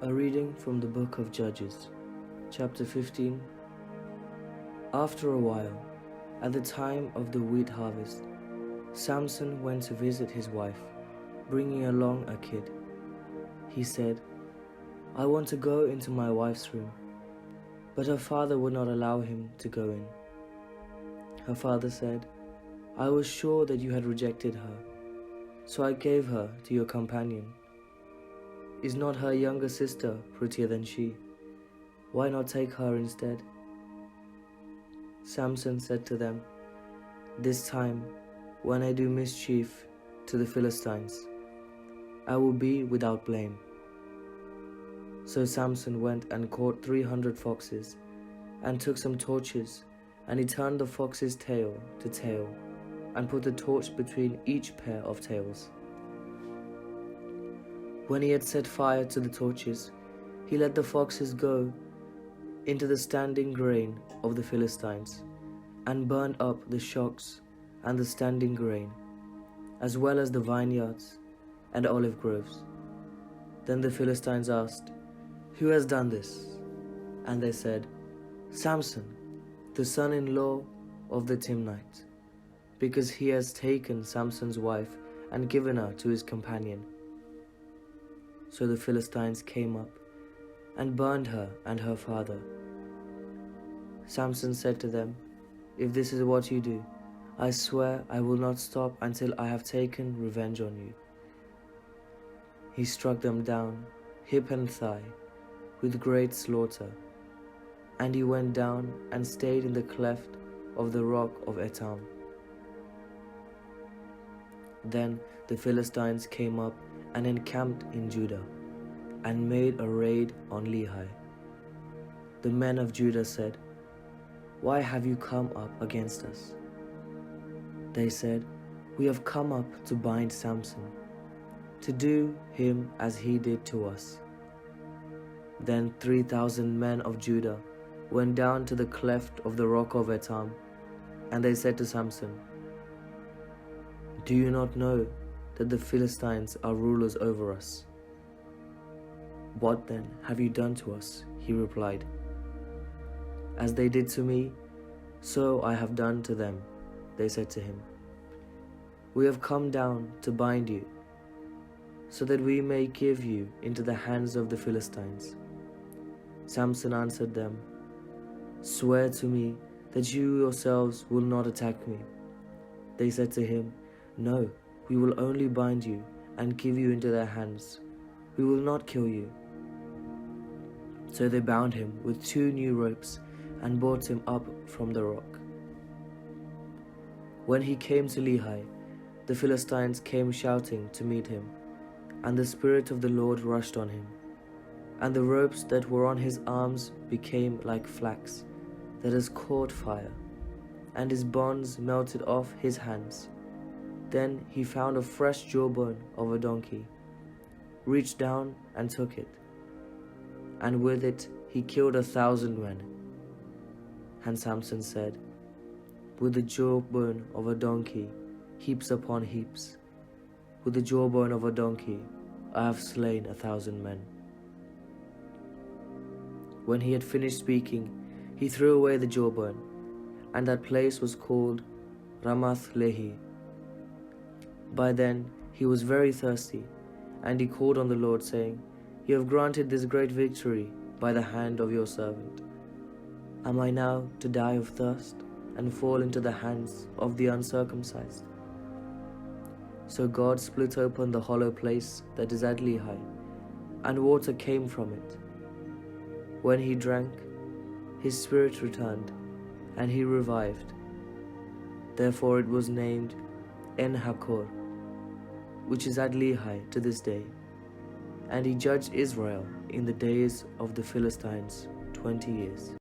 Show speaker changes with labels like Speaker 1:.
Speaker 1: A reading from the book of Judges, chapter 15. After a while, at the time of the wheat harvest, Samson went to visit his wife, bringing along a kid. He said, "I want to go into my wife's room." But her father would not allow him to go in. Her father said, "I was sure that you had rejected her, so I gave her to your companion. Is not her younger sister prettier than she? Why not take her instead?" Samson said to them, "This time, when I do mischief to the Philistines, I will be without blame." So Samson went and caught 300 foxes, and took some torches, and he turned the fox's tail to tail, and put the torch between each pair of tails. When he had set fire to the torches, he let the foxes go into the standing grain of the Philistines, and burned up the shocks and the standing grain, as well as the vineyards and olive groves. Then the Philistines asked, "Who has done this?" And they said, "Samson, the son-in-law of the Timnite, because he has taken Samson's wife and given her to his companion." So the Philistines came up and burned her and her father. Samson said to them, "If this is what you do, I swear I will not stop until I have taken revenge on you." He struck them down, hip and thigh, with great slaughter, and he went down and stayed in the cleft of the rock of Etam. Then the Philistines came up and encamped in Judah, and made a raid on Lehi. The men of Judah said, "Why have you come up against us?" They said, "We have come up to bind Samson, to do him as he did to us." Then 3,000 men of Judah went down to the cleft of the rock of Etam, and they said to Samson, "Do you not know that the Philistines are rulers over us?" "What then have you done to us?" he replied. "As they did to me, so I have done to them," they said to him. "We have come down to bind you, so that we may give you into the hands of the Philistines." Samson answered them, "Swear to me that you yourselves will not attack me." They said to him, "No, we will only bind you and give you into their hands. We will not kill you." So they bound him with 2 new ropes and brought him up from the rock. When he came to Lehi, the Philistines came shouting to meet him, and the Spirit of the Lord rushed on him. And the ropes that were on his arms became like flax that has caught fire, and his bonds melted off his hands. Then he found a fresh jawbone of a donkey, reached down and took it, and with it he killed 1,000 men. And Samson said, "With the jawbone of a donkey, heaps upon heaps. With the jawbone of a donkey, I have slain 1,000 men." When he had finished speaking, he threw away the jawbone, and that place was called Ramath Lehi. By then he was very thirsty, and he called on the Lord, saying, "You have granted this great victory by the hand of your servant. Am I now to die of thirst and fall into the hands of the uncircumcised?" So God split open the hollow place that is at Lehi, and water came from it. When he drank, his spirit returned, and he revived. Therefore it was named En-Hakkore, which is at Lehi to this day. And he judged Israel in the days of the Philistines 20 years.